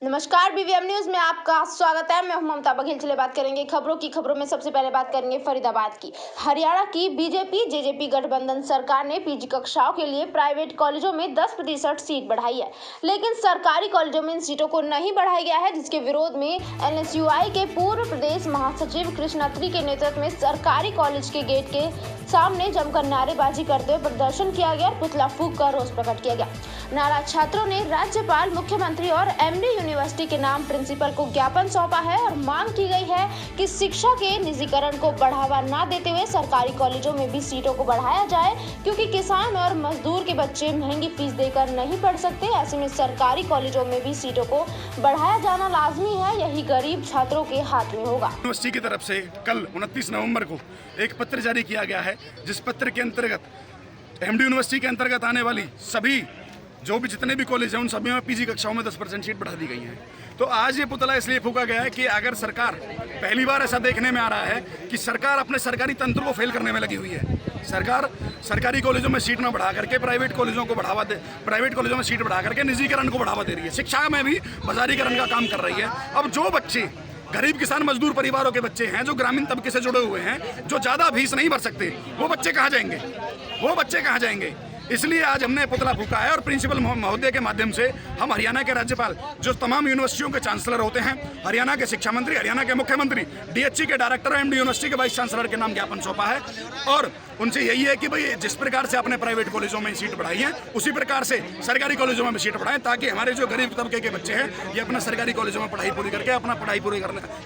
नमस्कार, BVM news में आपका स्वागत है। मैं हूं ममता बघेल। चलिए बात करेंगे खबरों में सबसे पहले बात करेंगे फरीदाबाद की। हरियाणा की बीजेपी जेजेपी गठबंधन सरकार ने पीजी कक्षाओं के लिए प्राइवेट कॉलेजों में 10% सीट बढ़ाई है, लेकिन सरकारी कॉलेजों में इन सीटों को नहीं बढ़ाया गया है, जिसके विरोध में एनएसयूआई के पूर्व प्रदेश महासचिव कृष्ण अत्री के नेतृत्व में सरकारी कॉलेज के गेट के सामने जमकर नारेबाजी करते हुए प्रदर्शन किया गया और पुतला फूंक कर रोष प्रकट किया गया। नाराज छात्रों ने राज्यपाल, मुख्यमंत्री और एमडी यूनिवर्सिटी के नाम प्रिंसिपल को ज्ञापन सौंपा है और मांग की गई है कि शिक्षा के निजीकरण को बढ़ावा न देते हुए सरकारी कॉलेजों में भी सीटों को बढ़ाया जाए, क्योंकि किसान और मजदूर के बच्चे महंगी फीस देकर नहीं पढ़ सकते। ऐसे में सरकारी कॉलेजों में भी सीटों को बढ़ाया जाना लाजमी है, यही गरीब छात्रों के हाथ में होगा। यूनिवर्सिटी की तरफ से कल 29 नवंबर को एक पत्र जारी किया गया है, जिस पत्र के अंतर्गत एमडी यूनिवर्सिटी के अंतर्गत आने वाली सभी जो भी जितने भी कॉलेज हैं उन सभी में पीजी कक्षाओं में 10% सीट बढ़ा दी गई है। तो आज ये पुतला इसलिए फूंका गया है कि अगर सरकार, पहली बार ऐसा देखने में आ रहा है कि सरकार अपने सरकारी तंत्र को फेल करने में लगी हुई है। सरकार सरकारी कॉलेजों में सीट न बढ़ा करके प्राइवेट कॉलेजों में सीट बढ़ा करके निजीकरण को बढ़ावा दे रही है। शिक्षा में भी बाजारीकरण का काम कर रही है। अब जो बच्चे गरीब किसान मजदूर परिवारों के बच्चे हैं, जो ग्रामीण तबके से जुड़े हुए हैं, जो ज़्यादा फीस नहीं भर सकते, वो बच्चे कहाँ जाएंगे? इसलिए आज हमने पुतला फूंका है और प्रिंसिपल महोदय के माध्यम से हम हरियाणा के राज्यपाल, जो तमाम यूनिवर्सिटियों के चांसलर होते हैं, हरियाणा के शिक्षा मंत्री, हरियाणा के मुख्यमंत्री, डीएचई के डायरेक्टर, एमडी यूनिवर्सिटी के वाइस चांसलर के नाम ज्ञापन सौंपा है और उनसे यही है कि भाई जिस प्रकार से अपने प्राइवेट कॉलेजों में सीट बढ़ाई है, उसी प्रकार से सरकारी कॉलेजों में भी सीट बढ़ाएं, ताकि हमारे जो गरीब तबके के बच्चे हैं ये अपना सरकारी कॉलेजों में पढ़ाई पूरी करके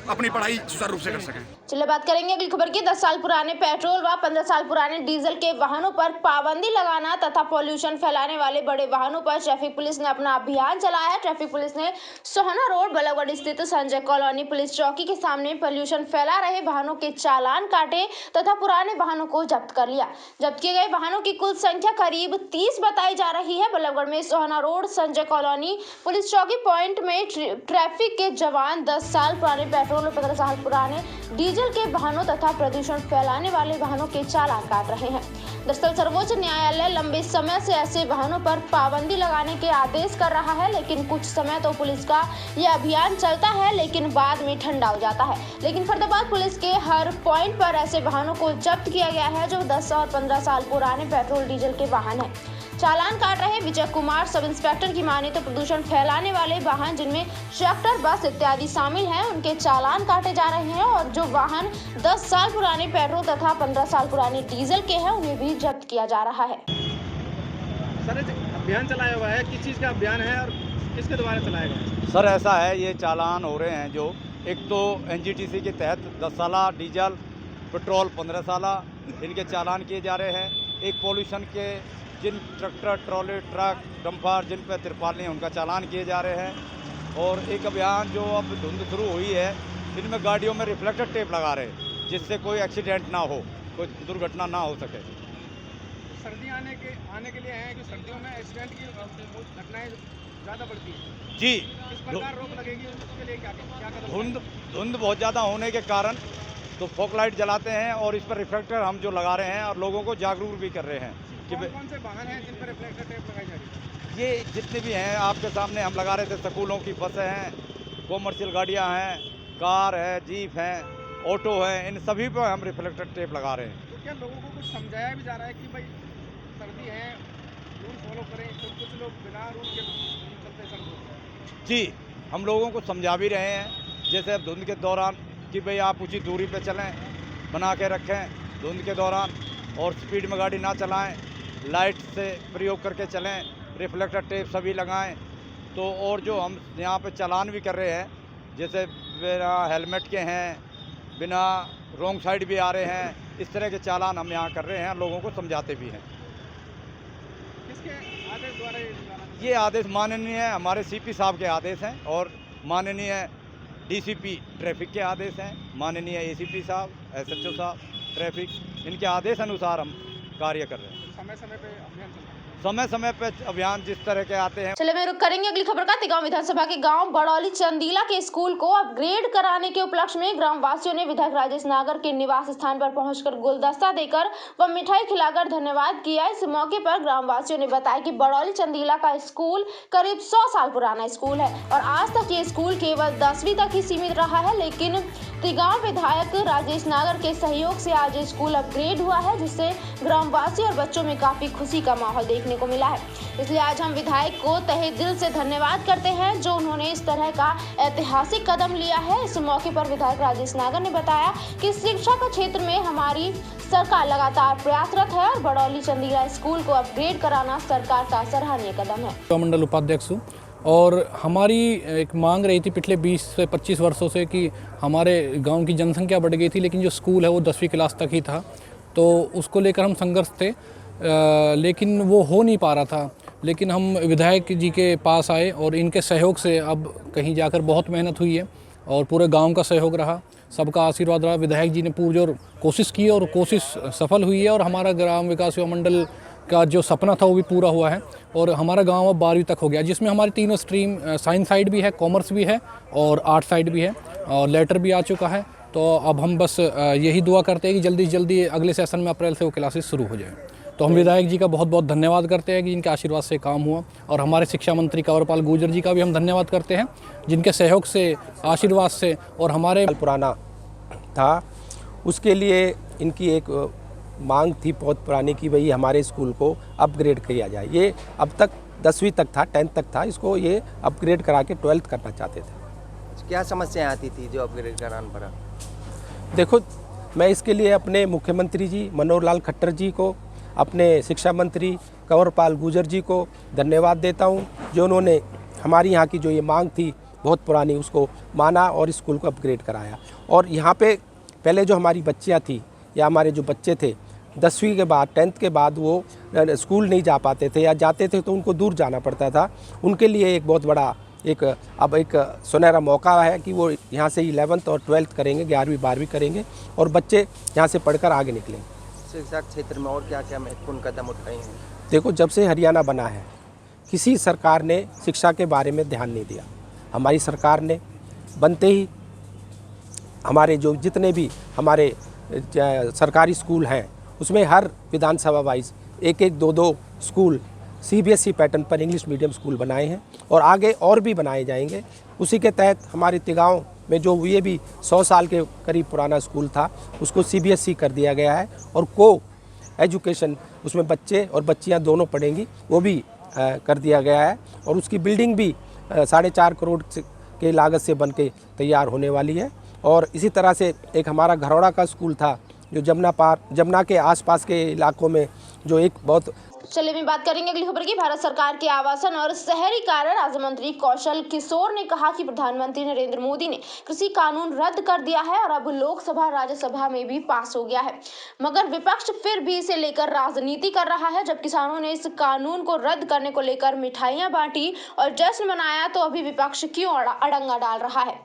अपनी पढ़ाई सुचारू रूप से कर सकें। चलिए बात करेंगे अगली खबर की। 10 साल पुराने पेट्रोल व 15 साल पुराने डीजल के वाहनों पर पाबंदी लगाना तथा पॉल्यूशन फैलाने वाले बड़े वाहनों पर ट्रैफिक पुलिस ने अपना अभियान चलाया है। ट्रैफिक पुलिस ने सोहना रोड बल्लभगढ़ स्थित संजय कॉलोनी पुलिस चौकी के सामने पॉल्यूशन फैला रहे वाहनों के चालान काटे तथा पुराने वाहनों को जब्त कर लिया। जब्त किए गए वाहनों की कुल संख्या करीब 30 बताई जा रही है। बल्लभगढ़ में सोहना रोड संजय कॉलोनी पुलिस चौकी पॉइंट में ट्रैफिक के जवान 10 साल पुराने पेट्रोल और 15 साल पुराने डीजल के वाहनों तथा प्रदूषण फैलाने वाले वाहनों के चालान काट रहे हैं। दरअसल सर्वोच्च न्यायालय लंबे समय से ऐसे वाहनों पर पाबंदी लगाने के आदेश कर रहा है, लेकिन कुछ समय तो पुलिस का यह अभियान चलता है, लेकिन बाद में ठंडा हो जाता है। लेकिन फरीदाबाद पुलिस के हर पॉइंट पर ऐसे वाहनों को जब्त किया गया है जो 10 और 15 साल पुराने पेट्रोल डीजल के वाहन हैं। चालान काट रहे विजय कुमार सब इंस्पेक्टर की माने तो प्रदूषण फैलाने वाले वाहन जिनमें ट्रैक्टर, बस इत्यादि शामिल हैं, उनके चालान काटे जा रहे हैं और जो वाहन 10 साल पुराने पेट्रोल तथा 15 साल पुराने डीजल के हैं उन्हें भी जब्त किया जा रहा है। सर, अभियान चलाया हुआ है, किस चीज़ का अभियान है और किसके द्वारा चलाया गया है? सर ऐसा है, ये चालान हो रहे हैं जो एक तो एनजीटीसी के तहत 10 साला डीजल, पेट्रोल 15 साला, इनके चालान किए जा रहे हैं। एक पॉल्यूशन के जिन ट्रैक्टर, ट्रॉली, ट्रक, डंपर जिन पर तिरपाल नहीं है उनका चालान किए जा रहे हैं। और एक अभियान जो अब धुंध शुरू हुई है, इनमें गाड़ियों में रिफ्लेक्टर टेप लगा रहे हैं जिससे कोई एक्सीडेंट ना हो, कोई दुर्घटना ना हो सके। सर्दियाँ आने के लिए हैं कि सर्दियों में एक्सीडेंट की घटनाएं ज़्यादा बढ़ती हैं जी, किस प्रकार रोक लगेगी, उसके लिए क्या कदम? धुंध बहुत ज़्यादा होने के कारण तो फॉग लाइट जलाते हैं और इस पर रिफ्लेक्टर हम जो लगा रहे हैं और लोगों को जागरूक भी कर रहे हैं कि कौन से वाहन हैं जिन पर रिफ्लेक्टर टेप लगाई जा रही है? ये जितने भी हैं आपके सामने हम लगा रहे थे। स्कूलों की बसें हैं, कॉमर्शियल गाड़ियाँ हैं, कार है, जीप हैं, ऑटो है, इन सभी पर हम रिफ्लेक्टर टेप लगा रहे हैं। तो क्या लोगों को कुछ समझाया भी जा रहा है कि भाई सर्दी है, रूल फॉलो करें, तो कुछ लोग बिना रूल के चलते सर्दी? जी, हम लोगों को समझा भी रहे हैं, जैसे अब धुंध के दौरान कि भाई आप उचित दूरी पे चलें, बना के रखें धुंध के दौरान, और स्पीड में गाड़ी ना चलाएं, लाइट से प्रयोग करके चलें, रिफ्लेक्टर टेप सभी लगाएं। तो और जो हम यहाँ पे चालान भी कर रहे हैं, जैसे बिना हेलमेट के हैं, बिना रॉन्ग साइड भी आ रहे हैं, इस तरह के चालान हम यहाँ कर रहे हैं, लोगों को समझाते भी हैं। किसके आदेश द्वारा ये आदेश माननीय हमारे सीपी साहब के आदेश हैं और माननीय डीसीपी ट्रैफिक के आदेश हैं, माननीय एसीपी साहब, एसएचओ साहब ट्रैफिक, इनके आदेश अनुसार हम कार्य कर रहे हैं। समय समय पे अभियान चल रहा है? समय समय पे अभियान जिस तरह के आते हैं। चलिए मैं रुक करेंगे अगली खबर का। तिगांव विधानसभा के गांव बड़ौली चंदीला के स्कूल को अपग्रेड कराने के उपलक्ष्य में ग्राम वासियों ने विधायक राजेश नागर के निवास स्थान पर पहुंचकर गुलदस्ता देकर व मिठाई खिलाकर धन्यवाद किया। इस मौके पर ग्राम वासियों ने बताया कि बड़ौली चंदीला का स्कूल करीब 100 साल पुराना स्कूल है और आज तक ये स्कूल केवल 10वीं तक ही सीमित रहा है, लेकिन तिगांव विधायक राजेश नागर के सहयोग से आज स्कूल अपग्रेड हुआ है, जिससे ग्रामवासी और बच्चों में काफी खुशी का माहौल देखने को मिला है। इसलिए आज हम विधायक को तहे दिल से धन्यवाद करते हैं जो उन्होंने इस तरह का ऐतिहासिक कदम लिया है। इस मौके पर विधायक राजेश नागर ने बताया कि शिक्षा का क्षेत्र में हमारी सरकार लगातार प्रयासरत है और बड़ौली चंदीला स्कूल को अपग्रेड कराना सरकार का सराहनीय कदम है। मंडल उपाध्यक्ष हूँ और हमारी एक मांग रही थी पिछले 20 से 25 वर्षों से कि हमारे गांव की जनसंख्या बढ़ गई थी, लेकिन जो स्कूल है वो 10वीं क्लास तक ही था, तो उसको लेकर हम संघर्ष थे, लेकिन वो हो नहीं पा रहा था। लेकिन हम विधायक जी के पास आए और इनके सहयोग से अब कहीं जाकर बहुत मेहनत हुई है और पूरे गांव का सहयोग रहा, सबका आशीर्वाद रहा। विधायक जी ने पूरी कोशिश की और कोशिश सफल हुई है और हमारा ग्राम विकास युवा मंडल का जो सपना था वो भी पूरा हुआ है और हमारा गांव अब 12वीं तक हो गया, जिसमें हमारी तीनों स्ट्रीम साइंस साइड भी है, कॉमर्स भी है और आर्ट साइड भी है और लेटर भी आ चुका है। तो अब हम बस यही दुआ करते हैं कि जल्दी से जल्दी अगले सेशन में अप्रैल से वो क्लासेस शुरू हो जाए। तो हम विधायक जी का बहुत बहुत धन्यवाद करते हैं कि इनके आशीर्वाद से काम हुआ और हमारे शिक्षा मंत्री कंवरपाल गुर्जर जी का भी हम धन्यवाद करते हैं जिनके सहयोग से, आशीर्वाद से और हमारे पुराना था उसके लिए इनकी एक मांग थी बहुत पुरानी कि भाई हमारे स्कूल को अपग्रेड किया जाए। ये अब तक 10वीं तक था, 10th तक था, इसको ये अपग्रेड करा के 12th करना चाहते थे। क्या समस्याएं आती थी जो अपग्रेड कराना पड़ा? देखो, मैं इसके लिए अपने मुख्यमंत्री जी मनोहर लाल खट्टर जी को, अपने शिक्षा मंत्री कंवरपाल गुर्जर जी को धन्यवाद देता हूँ जो उन्होंने हमारी यहाँ की जो ये मांग थी बहुत पुरानी उसको माना और स्कूल को अपग्रेड कराया। और यहाँ पे पहले जो हमारी बच्चियाँ थी या हमारे जो बच्चे थे 10वीं के बाद 10th के बाद वो स्कूल नहीं जा पाते थे या जाते थे तो उनको दूर जाना पड़ता था, उनके लिए एक बहुत बड़ा अब एक सुनहरा मौका है कि वो यहाँ से 11th और 12th करेंगे, 11वीं 12वीं करेंगे और बच्चे यहाँ से पढ़कर आगे निकलेंगे। शिक्षा क्षेत्र में और क्या क्या महत्वपूर्ण कदम उठाए हैं? देखो, जब से हरियाणा बना है किसी सरकार ने शिक्षा के बारे में ध्यान नहीं दिया। हमारी सरकार ने बनते ही हमारे जो जितने भी हमारे सरकारी स्कूल हैं उसमें हर विधानसभा वाइज एक 2 स्कूल CBSE पैटर्न पर इंग्लिश मीडियम स्कूल बनाए हैं और आगे और भी बनाए जाएंगे। उसी के तहत हमारे तिगांव में जो ये भी 100 साल के करीब पुराना स्कूल था उसको CBSE कर दिया गया है और को एजुकेशन उसमें बच्चे और बच्चियां दोनों पढ़ेंगी वो भी कर दिया गया है और उसकी बिल्डिंग भी 4.5 करोड़ के लागत से बन के तैयार होने वाली है। और इसी तरह से एक हमारा घरौड़ा का स्कूल था जो जमुना के आसपास के इलाकों में जो एक बहुत। चलिए भी बात करेंगे अगली खबर की। भारत सरकार के आवासन और शहरी कार्य राज्य मंत्री कौशल किशोर ने कहा कि प्रधानमंत्री नरेंद्र मोदी ने कृषि कानून रद्द कर दिया है और अब लोकसभा राज्यसभा में भी पास हो गया है, मगर विपक्ष फिर भी इसे लेकर राजनीति कर रहा है। जब किसानों ने इस कानून को रद्द करने को लेकर मिठाइयां बांटी और जश्न मनाया तो अभी विपक्ष क्यों अड़ंगा डाल रहा है?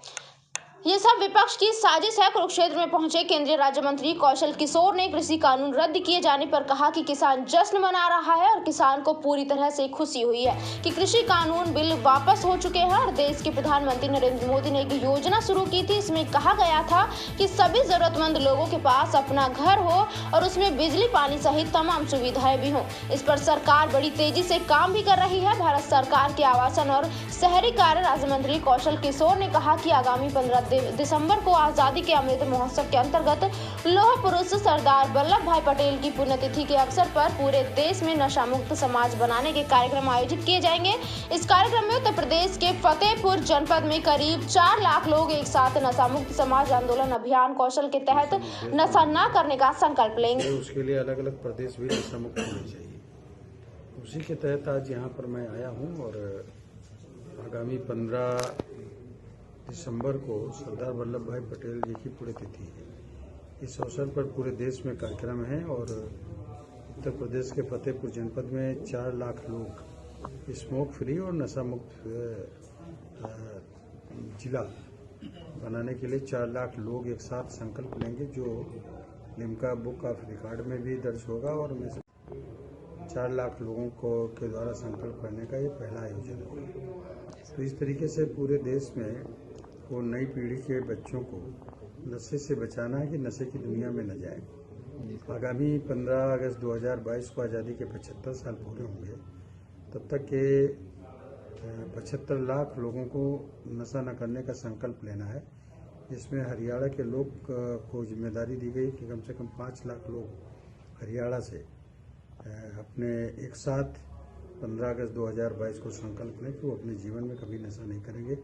ये सब विपक्ष की साजिश है। कुरुक्षेत्र में पहुंचे केंद्रीय राज्य मंत्री कौशल किशोर ने कृषि कानून रद्द किए जाने पर कहा कि किसान जश्न मना रहा है और किसान को पूरी तरह से खुशी हुई है कि कृषि कानून बिल वापस हो चुके हैं। और देश के प्रधानमंत्री नरेंद्र मोदी ने एक योजना शुरू की थी, इसमें कहा गया था कि सभी जरूरतमंद लोगों के पास अपना घर हो और उसमें बिजली पानी सहित तमाम सुविधाएं भी हों। इस पर सरकार बड़ी तेजी से काम भी कर रही है। भारत सरकार के आवासन और शहरी कार्य राज्य मंत्री कौशल किशोर ने कहा कि आगामी 15 दिसंबर को आजादी के अमृत महोत्सव के अंतर्गत लौह पुरुष सरदार वल्लभ भाई पटेल की पुण्यतिथि के अवसर पर पूरे देश में नशा मुक्त समाज बनाने के कार्यक्रम आयोजित किए जाएंगे। इस कार्यक्रम में उत्तर प्रदेश के फतेहपुर जनपद में करीब 4 लाख लोग एक साथ नशा मुक्त समाज आंदोलन अभियान कौशल के तहत नशा न करने का संकल्प लेंगे। उसके लिए अलग अलग प्रदेश भी नशा मुक्त होने चाहिए। उसी के तहत आज यहाँ पर मैं आया हूँ और आगामी 15 दिसंबर को सरदार वल्लभ भाई पटेल जी की पुण्यतिथि है। इस अवसर पर पूरे देश में कार्यक्रम है और उत्तर प्रदेश के फतेहपुर जनपद में 4 लाख लोग स्मोक फ्री और नशा मुक्त जिला बनाने के लिए 4 लाख लोग एक साथ संकल्प लेंगे, जो लिम्का बुक ऑफ रिकॉर्ड में भी दर्ज होगा। और 4 लाख लोगों के द्वारा संकल्प करने का ये पहला आयोजन है। तो इस तरीके से पूरे देश में वो नई पीढ़ी के बच्चों को नशे से बचाना है कि नशे की दुनिया में न जाए। आगामी 15 अगस्त 2022 को आज़ादी के 75 साल पूरे होंगे, तब तक के 75 लाख लोगों को नशा न करने का संकल्प लेना है। इसमें हरियाणा के लोग को जिम्मेदारी दी गई कि कम से कम 5 लाख लोग हरियाणा से अपने एक साथ 15 अगस्त 2022 को संकल्प लें कि वो अपने जीवन में कभी नशा नहीं करेंगे।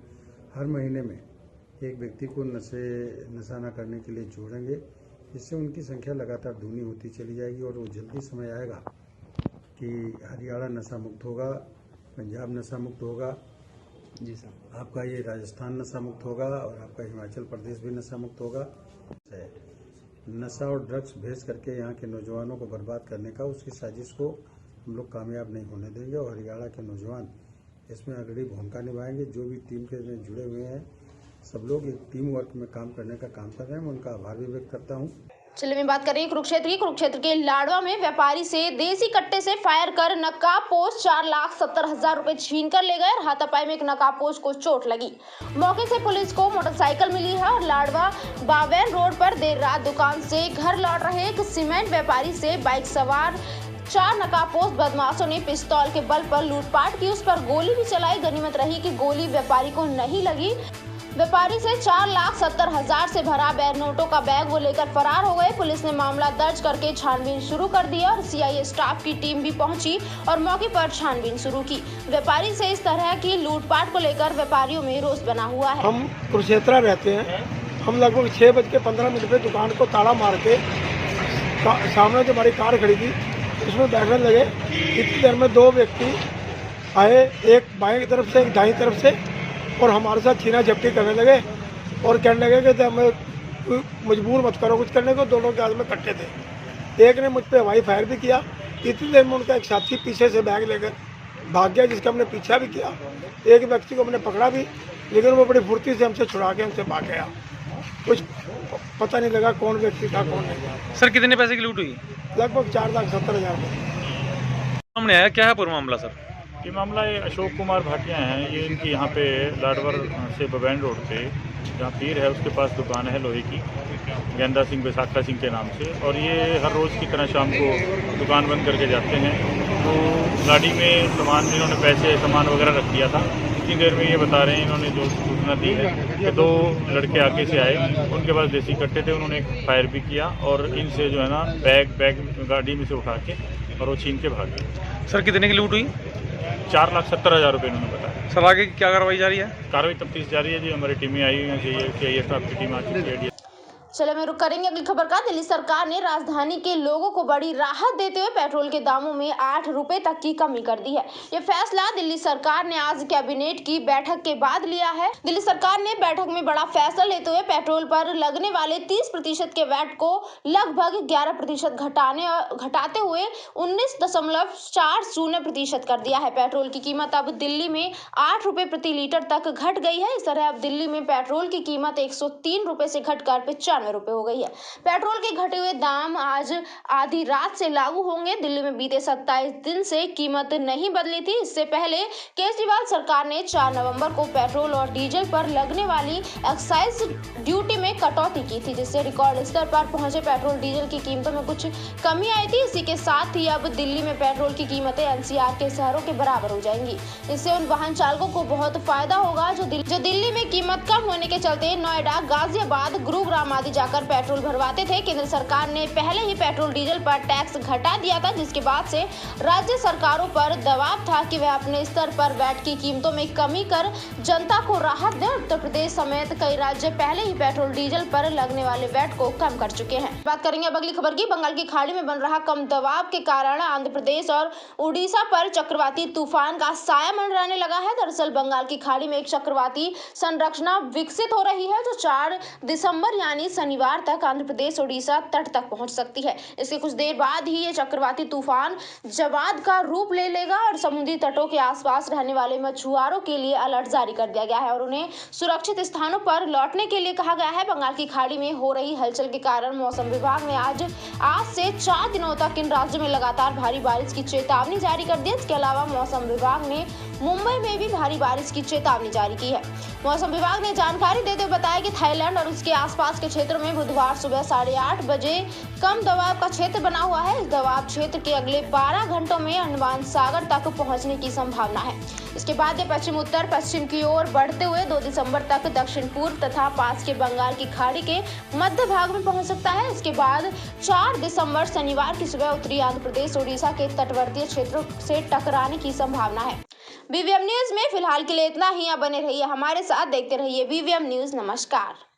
हर महीने में एक व्यक्ति को नशा न करने के लिए जोड़ेंगे। इससे उनकी संख्या लगातार दूनी होती चली जाएगी और वो जल्दी समय आएगा कि हरियाणा नशा मुक्त होगा, पंजाब नशा मुक्त होगा, जी सर, आपका ये राजस्थान नशा मुक्त होगा और आपका हिमाचल प्रदेश भी नशा मुक्त होगा। नशा और ड्रग्स भेज करके यहाँ के नौजवानों को बर्बाद करने का उसकी साजिश को हम लोग कामयाब नहीं होने देंगे और हरियाणा के नौजवान इसमें अग्रणी भूमिका निभाएंगे। जो भी टीम के में जुड़े हुए हैं सब लोग एक टीम वर्क में काम करने का काम कर रहे हैं, मैं उनका आभार भी व्यक्त करता हूँ। चलिए मैं बात करें कुरुक्षेत्र के लाडवा में व्यापारी से देसी कट्टे से फायर कर नकाबपोश 4,70,000 रुपए छीन कर ले गए और हाथापाई में एक नकाबपोश को चोट लगी। मौके से पुलिस को मोटरसाइकिल मिली है और लाडवा बावेन रोड पर देर रात दुकान से घर लौट रहे एक सीमेंट व्यापारी से बाइक सवार 4 नकाबपोश बदमाशों ने पिस्तौल के बल पर लूटपाट की। उस पर गोली भी चलाई। गनीमत रही कि गोली व्यापारी को नहीं लगी। व्यापारी से 4,70,000 से भरा बैंक नोटों का बैग वो लेकर फरार हो गए। पुलिस ने मामला दर्ज करके छानबीन शुरू कर दिया और सीआईए स्टाफ की टीम भी पहुंची और मौके पर छानबीन शुरू की। व्यापारी से इस तरह की लूटपाट को लेकर व्यापारियों में रोष बना हुआ है। हम कुरुक्षेत्र रहते हैं। हम लगभग 6:15 पे दुकान को ताला मार के सामने जो हमारी कार खड़ी थी उसमें बैठने लगे। इतनी देर में 2 व्यक्ति आए, एक बाएं की तरफ से एक दाईं तरफ से, और हमारे साथ छीना झपटी करने लगे और कहने लगे कि हमें मजबूर मत करो कुछ करने को। दोनों के हाथ में कट्टे थे। एक ने मुझ पर हवाई फायर भी किया। इतनी देर में उनका एक साथी पीछे से बैग लेकर भाग गया, जिसका हमने पीछा भी किया। एक व्यक्ति को हमने पकड़ा भी, लेकिन वो बड़ी फुर्ती से हमसे छुड़ा के हमसे भाग गया। कुछ पता नहीं लगा कौन व्यक्ति था कौन नहीं। सर कितने पैसे की लूट हुई? लगभग 4,70,000। सामने आया क्या है पूरा मामला सर? ये मामला ये अशोक कुमार भाटिया हैं। ये इनकी यहाँ पे लाडवर से बबैन रोड पे जहाँ पीर है उसके पास दुकान है लोहे की, गेंदा सिंह बैसाखा सिंह के नाम से। और ये हर रोज़ की तरह शाम को दुकान बंद करके जाते हैं। तो गाड़ी में इन्होंने पैसे सामान वगैरह रख दिया था। इतनी देर में ये बता रहे हैं इन्होंने जो सूचना दी है कि 2 लड़के आगे से आए, उनके पास देसी कट्टे थे। उन्होंने एक फायर भी किया और इनसे जो है ना बैग गाड़ी में से उठा के और वो छीन के भाग गए। सर कितने की लूट हुई? 4,70,000 रुपये इन्होंने बताया। सर आगे क्या कार्रवाई जारी है? कार्रवाई तफ्तीश जारी है जी। हमारी टीमें आई हुई हैं, सीआईए स्टाफ की टीम आ चुकी है। चले मैं रुक करेंगे अगली खबर का। दिल्ली सरकार ने राजधानी के लोगों को बड़ी राहत देते हुए पेट्रोल के दामों में 8 रुपए तक की कमी कर दी है। ये फैसला दिल्ली सरकार ने आज कैबिनेट की बैठक के बाद लिया है। दिल्ली सरकार ने बैठक में बड़ा फैसला लेते हुए पेट्रोल पर लगने वाले 30% के वैट को लगभग 11% घटाते हुए 19.40% कर दिया है। पेट्रोल की कीमत अब दिल्ली में 8 रुपए प्रति लीटर तक घट गई है। इस तरह अब दिल्ली में पेट्रोल की कीमत 103 रुपए से घटकर 95 रुपए हो गई है। पेट्रोल के घटे हुए दाम आज आधी रात से लागू होंगे। दिल्ली में बीते 27 दिन से कीमत नहीं बदली थी। इससे पहले केजरीवाल सरकार ने 4 नवंबर को पेट्रोल और डीजल पर लगने वाली एक्साइज ड्यूटी में कटौती की थी, जिससे रिकॉर्ड स्तर पर पहुंचे पेट्रोल डीजल की कीमतों में कुछ कमी आई थी। इसी के साथ ही अब दिल्ली में पेट्रोल की कीमतें एनसीआर के शहरों के बराबर हो जाएंगी। इससे उन वाहन चालकों को बहुत फायदा होगा जो दिल्ली में कीमत कम होने के चलते नोएडा, गाजियाबाद, गुरुग्राम आदि जाकर पेट्रोल भरवाते थे। केंद्र सरकार ने पहले ही पेट्रोल डीजल पर टैक्स घटा दिया था, जिसके बाद से राज्य सरकारों पर दबाव था कि वह अपने स्तर पर वैट की कीमतों में कमी कर जनता को राहत दे। उत्तर प्रदेश समेत कई राज्य पहले ही पेट्रोल डीजल पर लगने वाले वैट को कम कर चुके हैं। बात करेंगे अब अगली खबर की। बंगाल की खाड़ी में बन रहा कम दबाव के कारण आंध्र प्रदेश और उड़ीसा पर चक्रवाती तूफान का साया मंडराने लगा है। दरअसल बंगाल की खाड़ी में एक चक्रवाती संरचना विकसित हो रही है जो 4 दिसंबर यानी शनिवार तक आंध्र प्रदेश उड़ीसा तट तक पहुंच सकती है। इसके कुछ देर बाद ही ये चक्रवाती तूफान जवाद का रूप ले लेगा और समुद्री तटों के आसपास रहने वाले मछुआरों के लिए अलर्ट जारी कर दिया गया है और उन्हें सुरक्षित स्थानों पर लौटने के लिए कहा गया है। बंगाल की खाड़ी में हो रही हलचल के कारण मौसम विभाग ने आज से 4 दिनों तक इन राज्यों में लगातार भारी बारिश की चेतावनी जारी कर दी है। इसके अलावा मौसम विभाग ने मुंबई में भी भारी बारिश की चेतावनी जारी की है। मौसम विभाग ने जानकारी देते हुए बताया कि थाईलैंड और उसके आसपास के क्षेत्रों में बुधवार सुबह 8:30 बजे कम दबाव का क्षेत्र बना हुआ है। इस दबाव क्षेत्र के अगले 12 घंटों में अंडमान सागर तक पहुंचने की संभावना है। इसके बाद ये पश्चिम उत्तर पश्चिम की ओर बढ़ते हुए 2 दिसंबर तक दक्षिण पूर्व तथा पास के बंगाल की खाड़ी के मध्य भाग में पहुंच सकता है। इसके बाद 4 दिसंबर शनिवार की सुबह उत्तरी आंध्र प्रदेश उड़ीसा के तटवर्ती क्षेत्रों से टकराने की संभावना है। BVM न्यूज में फिलहाल के लिए इतना ही। बने रहिए हमारे साथ, देखते रहिए BVM न्यूज। नमस्कार।